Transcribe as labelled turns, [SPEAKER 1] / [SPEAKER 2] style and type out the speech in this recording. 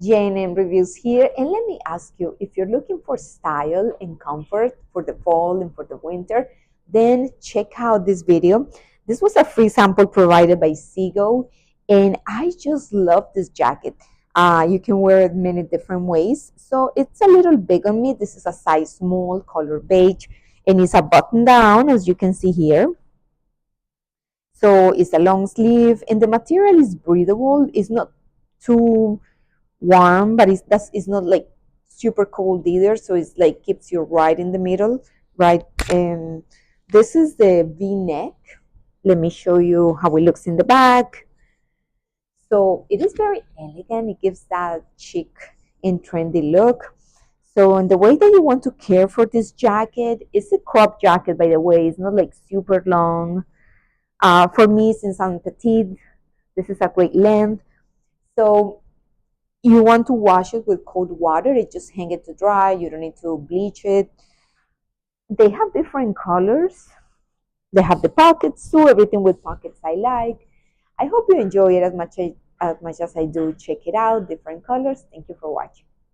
[SPEAKER 1] J&M reviews here, and let me ask you, if you're looking for style and comfort for the fall and for the winter, then check out this video. This was a free sample provided by Zeagoo, and I just love this jacket. You can wear it many different ways, so it's a little big on me. This is a size small, color beige, and it's a button down, as you can see here. So it's a long sleeve, and the material is breathable. It's not too warm, but it's not like super cold either. So it's like keeps you right in the middle, right? And this is the V-neck. Let me show you how it looks in the back. So it is very elegant. It gives that chic and trendy look. So in the way that you want to care for this jacket, it's a crop jacket, by the way. It's not like super long. For me, since I'm petite, this is a great length. So you want to wash it with cold water. It just hang it to dry. You don't need to bleach it. They have different colors. They have the pockets too. Everything with pockets I like. I hope you enjoy it as much as I do. Check it out. Different colors. Thank you for watching.